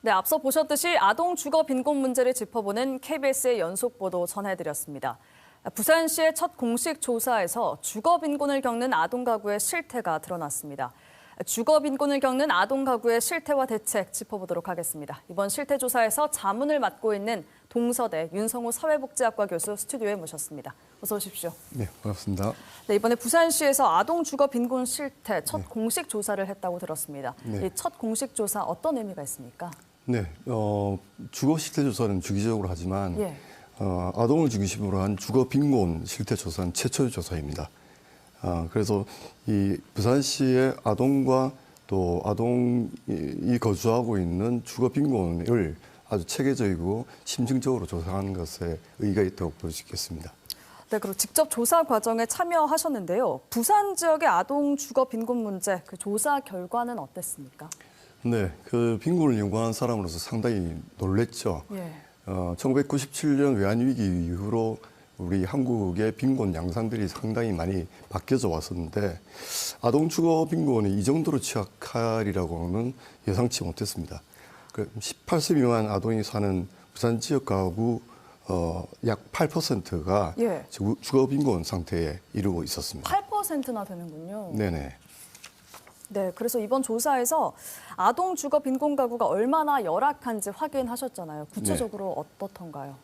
네, 앞서 보셨듯이 아동 주거 빈곤 문제를 짚어보는 KBS의 연속 보도 전해드렸습니다. 부산시의 첫 공식 조사에서 주거 빈곤을 겪는 아동 가구의 실태가 드러났습니다. 주거 빈곤을 겪는 아동 가구의 실태와 대책 짚어보도록 하겠습니다. 이번 실태 조사에서 자문을 맡고 있는 동서대 윤성호 사회복지학과 교수 스튜디오에 모셨습니다. 어서 오십시오. 네, 반갑습니다. 네, 이번에 부산시에서 아동 주거 빈곤 실태 첫 공식 조사를 했다고 들었습니다. 네. 이 첫 공식 조사 어떤 의미가 있습니까? 네, 주거 실태 조사는 주기적으로 하지만 예. 아동을 중심으로 한 주거 빈곤 실태 조사는 최초의 조사입니다. 그래서 이 부산시의 아동과 또 아동이 거주하고 있는 주거 빈곤을 아주 체계적이고 심층적으로 조사하는 것에 의의가 있다고 볼 수 있겠습니다. 네, 그리고 직접 조사 과정에 참여하셨는데요. 부산 지역의 아동 주거 빈곤 문제, 그 조사 결과는 어땠습니까? 네, 그 빈곤을 연구하는 사람으로서 상당히 놀랬죠. 예. 1997년 외환위기 이후로 우리 한국의 빈곤 양상들이 상당히 많이 바뀌어져 왔었는데 아동 주거 빈곤이 이 정도로 취약하리라고는 예상치 못했습니다. 18세 미만 아동이 사는 부산 지역 가구 약 8%가 예. 주거 빈곤 상태에 이르고 있었습니다. 8%나 되는군요. 네네. 네, 그래서 이번 조사에서 아동 주거 빈곤 가구가 얼마나 열악한지 확인하셨잖아요. 구체적으로 어떻던가요?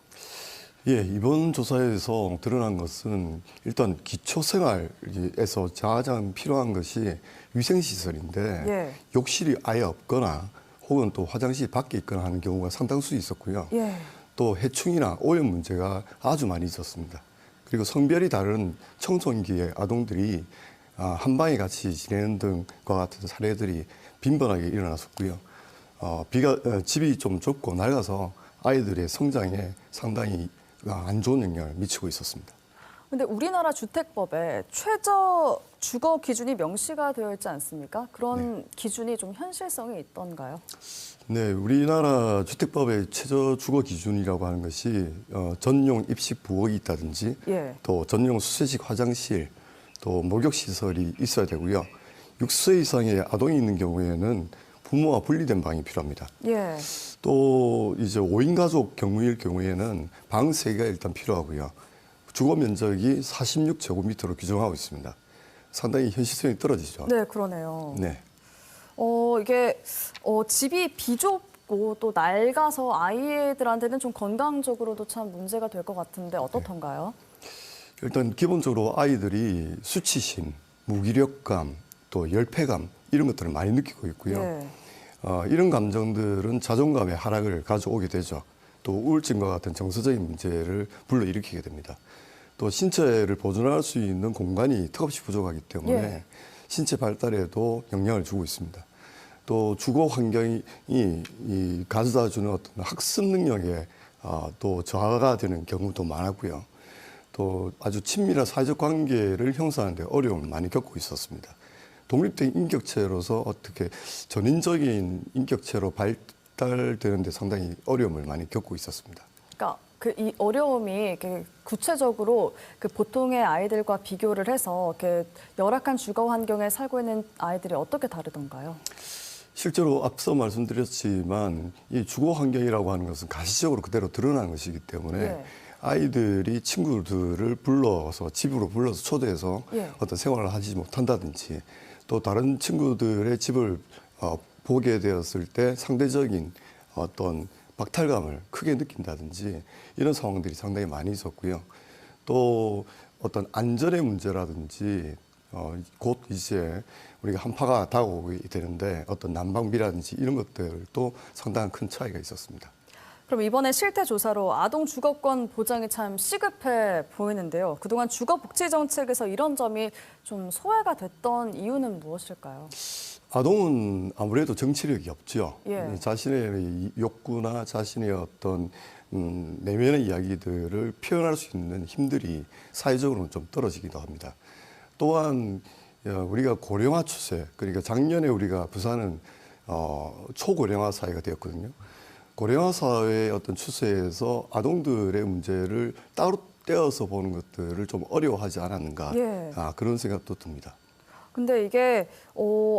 예, 이번 조사에서 드러난 것은 일단 기초생활에서 가장 필요한 것이 위생시설인데 예. 욕실이 아예 없거나 혹은 또 화장실이 밖에 있거나 하는 경우가 상당수 있었고요. 예. 또 해충이나 오염 문제가 아주 많이 있었습니다. 그리고 성별이 다른 청소년기의 아동들이 한 방에 같이 지내는 등과 같은 사례들이 빈번하게 일어났었고요. 집이 좀 좁고 낡아서 아이들의 성장에 상당히 안 좋은 영향을 미치고 있었습니다. 근데 우리나라 주택법에 최저 주거 기준이 명시가 되어 있지 않습니까? 그런 기준이 좀 현실성이 있던가요? 네, 우리나라 주택법의 최저 주거 기준이라고 하는 것이 전용 입식 부엌이 있다든지 예. 또 전용 수세식 화장실 또 목욕 시설이 있어야 되고요. 6세 이상의 아동이 있는 경우에는 부모와 분리된 방이 필요합니다. 예. 또 이제 5인 가족 경우일 경우에는 방 3개가 일단 필요하고요. 주거 면적이 46제곱미터로 규정하고 있습니다. 상당히 현실성이 떨어지죠. 네, 그러네요. 네. 이게 집이 비좁고 또 낡아서 아이들한테는 좀 건강적으로도 참 문제가 될 것 같은데 어떻던가요? 일단 기본적으로 아이들이 수치심, 무기력감, 또 열패감 이런 것들을 많이 느끼고 있고요. 예. 이런 감정들은 자존감의 하락을 가져오게 되죠. 또 우울증과 같은 정서적인 문제를 불러일으키게 됩니다. 또 신체를 보존할 수 있는 공간이 턱없이 부족하기 때문에 예. 신체 발달에도 영향을 주고 있습니다. 또 주거 환경이 가져다 주는 어떤 학습 능력에 또 저하가 되는 경우도 많았고요. 또 아주 친밀한 사회적 관계를 형성하는 데 어려움을 많이 겪고 있었습니다. 독립된 인격체로서 어떻게 전인적인 인격체로 발달되는 데 상당히 어려움을 많이 겪고 있었습니다. 그러니까 이 어려움이 구체적으로 보통의 아이들과 비교를 해서 열악한 주거 환경에 살고 있는 아이들이 어떻게 다르던가요? 실제로 앞서 말씀드렸지만 이 주거 환경이라고 하는 것은 가시적으로 그대로 드러나는 것이기 때문에 예. 아이들이 친구들을 불러서 집으로 불러서 초대해서 예. 어떤 생활을 하지 못한다든지 또 다른 친구들의 집을 보게 되었을 때 상대적인 어떤 박탈감을 크게 느낀다든지 이런 상황들이 상당히 많이 있었고요. 또 어떤 안전의 문제라든지 곧 이제 우리가 한파가 다가오게 되는데 어떤 난방비라든지 이런 것들도 상당한 큰 차이가 있었습니다. 그럼 이번에 실태 조사로 아동 주거권 보장이 참 시급해 보이는데요. 그동안 주거복지 정책에서 이런 점이 좀 소외가 됐던 이유는 무엇일까요? 아동은 아무래도 정치력이 없죠. 예. 자신의 욕구나 자신의 어떤 내면의 이야기들을 표현할 수 있는 힘들이 사회적으로는 좀 떨어지기도 합니다. 또한 우리가 고령화 추세, 그러니까 작년에 우리가 부산은 초고령화 사회가 되었거든요. 고령화 사회의 어떤 추세에서 아동들의 문제를 따로 떼어서 보는 것들을 좀 어려워하지 않았는가 예. 그런 생각도 듭니다. 근데 이게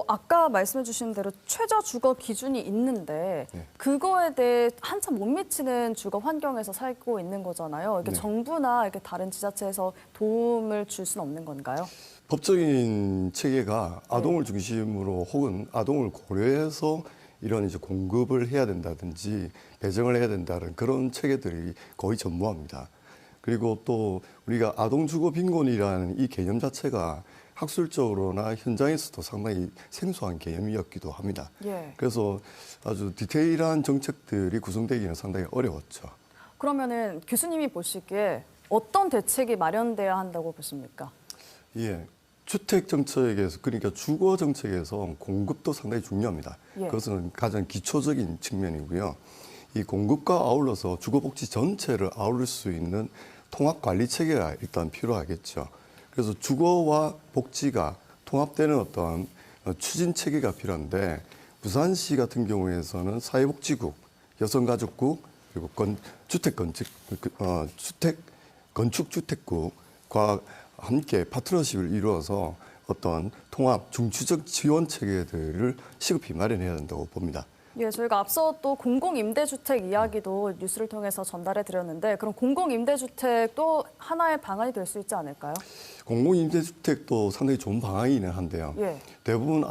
아까 말씀해 주신 대로 최저 주거 기준이 있는데 네. 그거에 대해 한참 못 미치는 주거 환경에서 살고 있는 거잖아요. 이게 네. 정부나 이렇게 다른 지자체에서 도움을 줄 수는 없는 건가요? 법적인 체계가 아동을 중심으로 혹은 아동을 고려해서 이런 이제 공급을 해야 된다든지 배정을 해야 된다는 그런 체계들이 거의 전무합니다. 그리고 또 우리가 아동 주거 빈곤이라는 이 개념 자체가 학술적으로나 현장에서도 상당히 생소한 개념이었기도 합니다. 예. 그래서 아주 디테일한 정책들이 구성되기는 상당히 어려웠죠. 그러면은 교수님이 보시기에 어떤 대책이 마련돼야 한다고 보십니까? 예. 주택 정책에서 그러니까 주거 정책에서 공급도 상당히 중요합니다. 예. 그것은 가장 기초적인 측면이고요. 이 공급과 아울러서 주거복지 전체를 아우를 수 있는 통합 관리 체계가 일단 필요하겠죠. 그래서 주거와 복지가 통합되는 어떤 추진 체계가 필요한데 부산시 같은 경우에서는 사회복지국, 여성가족국 그리고 주택 건축주택국과 함께 파트너십을 이루어서 어떤 통합 중추적 지원 체계들을 시급히 마련해야 된다고 봅니다. 예, 저희가 앞서 또 공공임대주택 이야기도 뉴스를 통해서 전달해 드렸는데 그럼 공공임대주택도 하나의 방안이 될 수 있지 않을까요? 공공임대주택도 상당히 좋은 방안이긴 한데요. 예. 대부분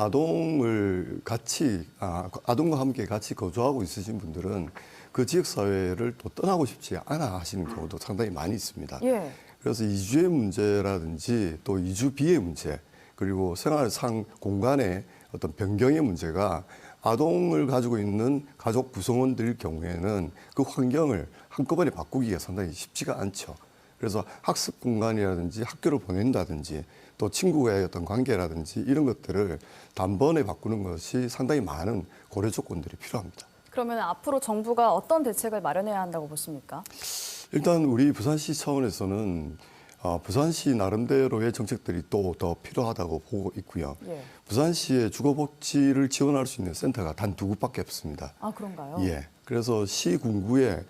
아동과 함께 같이 거주하고 있으신 분들은 그 지역사회를 또 떠나고 싶지 않아 하시는 경우도 상당히 많이 있습니다. 예. 그래서 이주의 문제라든지 또 이주비의 문제 그리고 생활상 공간의 어떤 변경의 문제가 아동을 가지고 있는 가족 구성원들 경우에는 그 환경을 한꺼번에 바꾸기가 상당히 쉽지가 않죠. 그래서 학습 공간이라든지 학교를 보낸다든지 또 친구와의 어떤 관계라든지 이런 것들을 단번에 바꾸는 것이 상당히 많은 고려 조건들이 필요합니다. 그러면 앞으로 정부가 어떤 대책을 마련해야 한다고 보십니까? 일단 우리 부산시 차원에서는 부산시 나름대로의 정책들이 또 더 필요하다고 보고 있고요. 예. 부산시의 주거복지를 지원할 수 있는 센터가 단 2곳밖에 없습니다. 아, 그런가요? 예. 그래서 시 군구에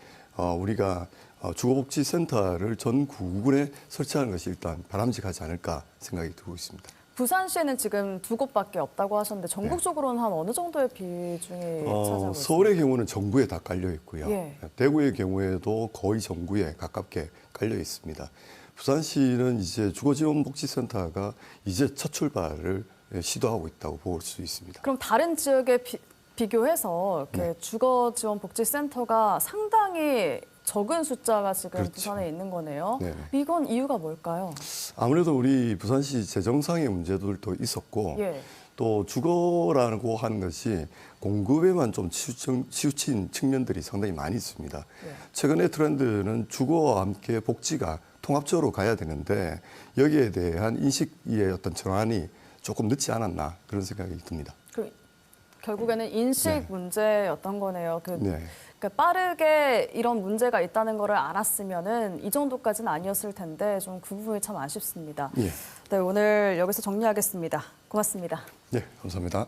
우리가 주거복지센터를 전 구군에 설치하는 것이 일단 바람직하지 않을까 생각이 들고 있습니다. 부산시에는 지금 2곳밖에 없다고 하셨는데 전국적으로는 한 어느 정도의 비중이 차지하고 있습니까? 서울의 경우는 정부에 다 깔려 있고요. 예. 대구의 경우에도 거의 정부에 가깝게 깔려 있습니다. 부산시는 이제 주거지원복지센터가 이제 첫 출발을 시도하고 있다고 볼 수 있습니다. 그럼 다른 지역에 비교해서 이렇게 주거지원복지센터가 상당히 적은 숫자가 지금 그렇죠. 부산에 있는 거네요. 네네. 이건 이유가 뭘까요? 아무래도 우리 부산시 재정상의 문제들도 있었고 예. 또 주거라고 하는 것이 공급에만 좀 치우친 측면들이 상당히 많이 있습니다. 예. 최근의 트렌드는 주거와 함께 복지가 통합적으로 가야 되는데 여기에 대한 인식의 어떤 전환이 조금 늦지 않았나 그런 생각이 듭니다. 결국에는 인식 네. 문제였던 거네요. 네. 그러니까 빠르게 이런 문제가 있다는 거를 알았으면은 이 정도까지는 아니었을 텐데 좀 그 부분이 참 아쉽습니다. 예. 네, 오늘 여기서 정리하겠습니다. 고맙습니다. 네, 감사합니다.